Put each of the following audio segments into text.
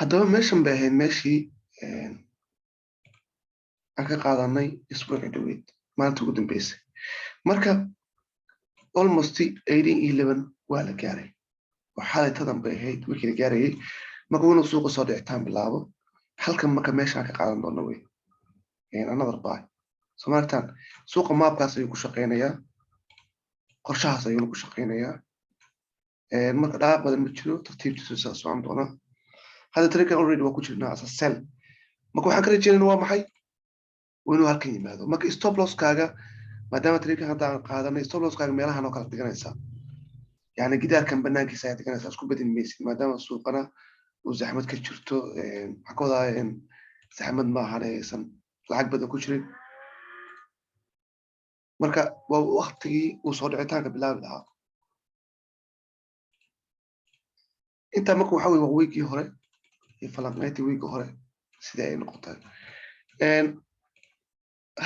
haddaba meeshan bay ahayd meeshii aan ka qaadanay isbuuci dhaweyd maalinta ugu dambeysay marka almost 1811 waa la gaaray oo xaalitadan bay ahayd wixii la gaarayay marka inuu suuqa soo dhicitaan bilaabo halkan marka meeshaan ka qaadan doona wey another buy soomalitan suuqa maabkaas ayuu ku shaqeynayaa qorshahaas ayuuna ku shaqeynayaa marka dhaqaaq badan ma jiro tartiibtiisu saa socon doonaa hadda traikan already waa ku jirnaa as a sell marka waxaan ka rajeynayna waa maxay inuu halkan yimaado marka stop losskaaga maadaama traikan hadda aan qaadanay stop losskaaga meelahan oo kala dhiganaysaa yani gidaarkan banaankiisa ayaa dhiganaysaa isku bedin maysid maadaama suuqana uu zaxmad ka jirto waxaa ka wadaa zaxmad maahan aysan lacag badan ku jirin marka waa waktigii uu soo dhicitaanka bilaabi lahaa intaa marka waxa weye waa weygii hore iyo falanqeyntii weygii hore sidii ay noqotay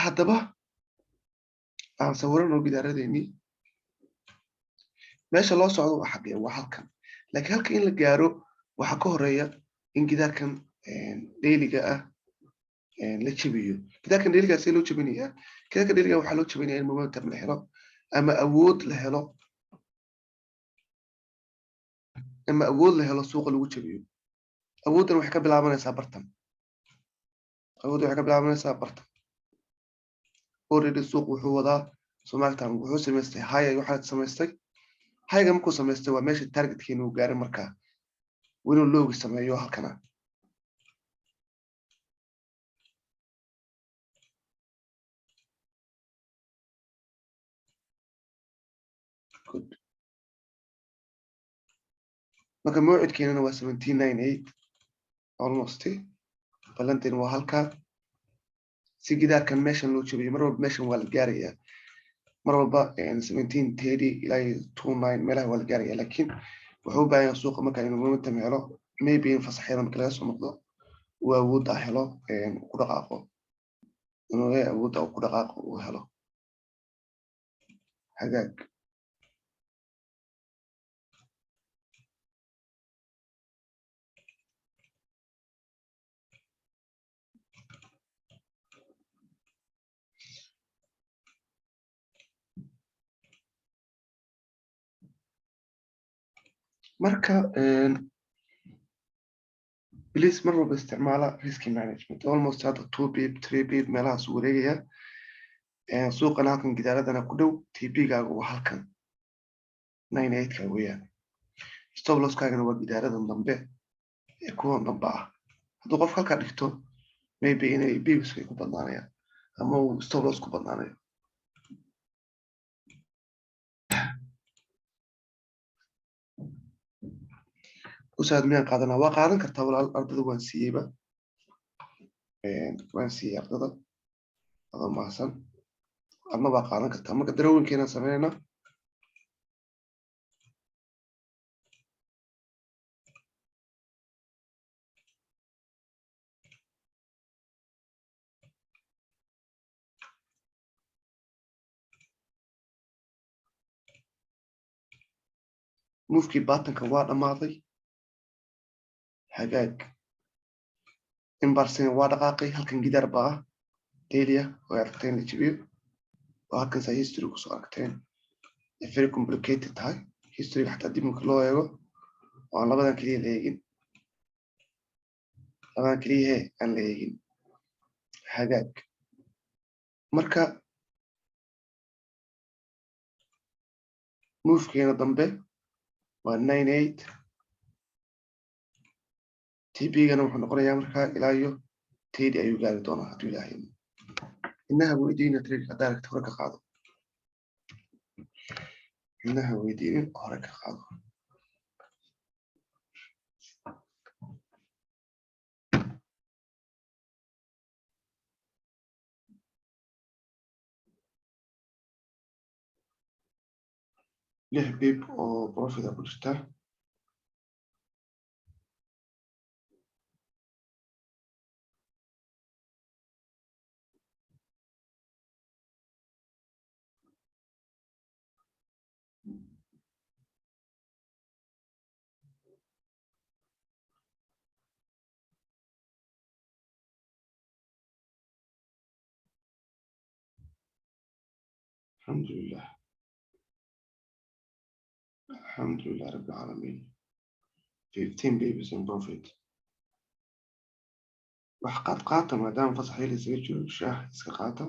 haddaba aan sawirano gidaaradeenii meesha loo socdo waa xagee waa halkan laakiin halka in la gaaro waxaa ka horeeya in gidaarkan dheyliga ah la jabiyo gidaarkan dheyliga see loo jabinayaa gidaarkan dheyliga waxaa loo jabinaya in momentum la helo ama awood la helo suuqa lagu jabiyo awooddan waxay ka bilaabanaysaa bartan already suuq wuxuu wadaa soomalitan wuxuu samaystay haya waxaa samaystay hayga markuu samaystay waa meesha targetkeena uu gaaray markaa inuu loogi sameeyo halkana marka mawcidkeenana waa 1798 almost balanteen waa halkaa si gidaarkan meeshan loo jabiyo mar walba meeshan waa la gaarayaa mar walba 1730 ilaa 29 meelaha waa la gaaraya laakiin wuxuu u baahan yahay suuqa marka inuu momentum helo maybe in fasaxyada marka laga soo noqdo uu awoodda helo ku dhaqaaqo inuu awoodda ku dhaqaaqo uu helo hagaag marka please mar walba isticmaala risk management almost hadda 2 pip 3 pip meelahaas uu wareegaya suuqana halkan gidaaradana ku dhow TP-gaaga waa halkan 98ka weeyaan stop losskaagana waa gidaaradan dambe ee kuwan dambe ah hadduu qof halkaa dhigto maybe inay bips ay ku badnaanayaan ama uu stop loss ku badnaanayo usaad miyaan qaadanaa waa qaadan kartaa walaal ardada waan siiyeyba waan siiyey ardada adoo mahadsan adna waa qaadan kartaa marka darawinkeena sameynayna mufkii baatanka waa dhammaaday hagaag imbarsina waa dhaqaaqay halkan gidaar baa ah delia oo aragteen la jabiyo oo halkan saa history kusoo aragteen very complicated tahay historyga xataa dib marka loo eego oo aan labadan keliya la eegin labadan keliya aan la eegin hagaag marka mufkeena dambe waa 98 TP-gana wuxuu noqonayaa markaa ilaa iyo tedi ayuu gaari doonaa hadduu ilaahay inaha weydiina trade direct hore ka qaado inaha weydiinin hore ka qaado lix bib oo profita ku jirta الحمد لله الحمد لله رب العالمين 15 babies in profit wax qaad qaata maadaama fasax yar isaga jiro shaah iska qaata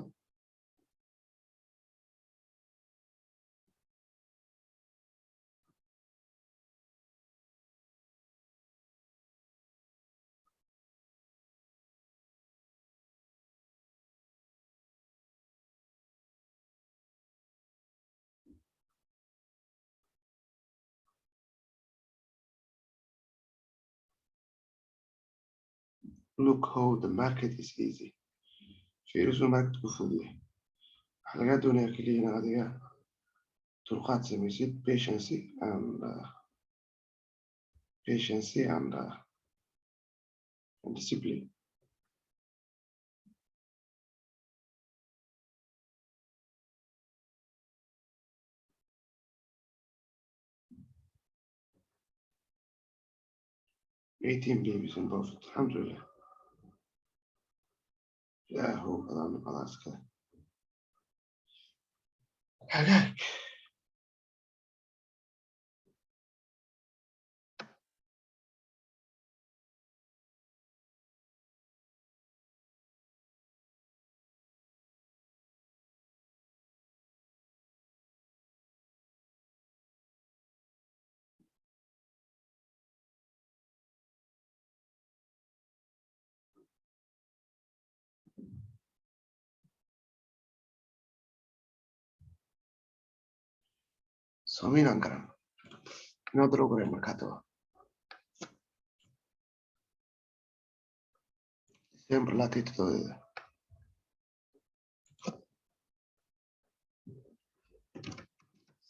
look how the market is easy fiirisu market ku fudud yahay waxaa lagaa doonayaa keliya inaad adiga dulqaad samaysid patience and discipline 18 babies in profit الحمد لله يا هو كلام خلاص كده حاجات سومين أنكرم نضرب قريب مركاتو sempre la titolo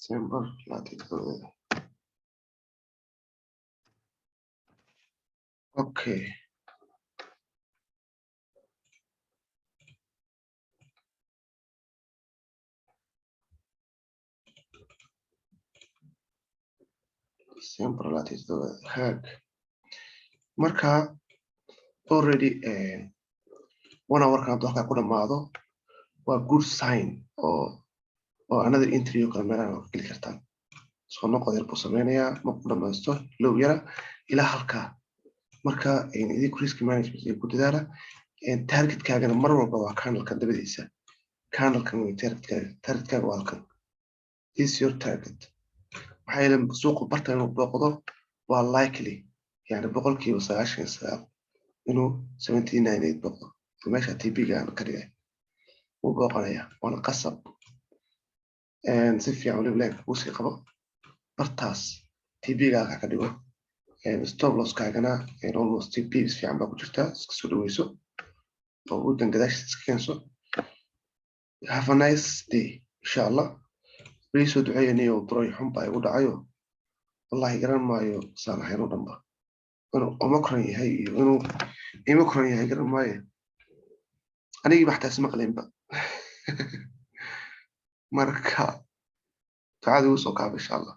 sempre la titolo ok sempre la titolo hack marka already one hour kan halkaa ku dhamaado waa good sign oo another interview kale meelaha ka geli kartaan soo noqod yar buu sameynayaa markuu dhamaysto low yara ilaa halkaa marka idinku risk management iyo ku dadaala targetkaagana mar walba waa candlekan dabadiisa candlekan way targetkaaga waa halkan is your target maxaa yeele suuqu bartan inuu booqdo waa likely yani boqolkiiba 99 inuu 79 booqdo meesha TP-ga aan ka dhigay wuu booqanayaa waana qasab si fiican waliba leeg uu sii qabo bartaas TP-gaaga ka dhigo stop loss-kaagana almost TP fiican baa ku jirtaa iska soo dhaweyso oo waddan gadaashiisa iska keenso have a nice day insha allah weli soo duceeyaniyo broy xun baa igu dhacayo wallahi garan maayo saan ahayn oo dhanba inuu omicron yahay iyo inuu imicron yahay garan maayo anigii ba xataa ismaqlaynba marka ducada igu soo kaaba insha allah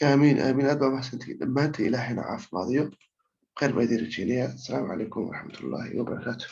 آمين آمين أدعو محسنتي دمانتي إلهنا عاف ماضيو خير بيدي رجينيا السلام عليكم ورحمة الله وبركاته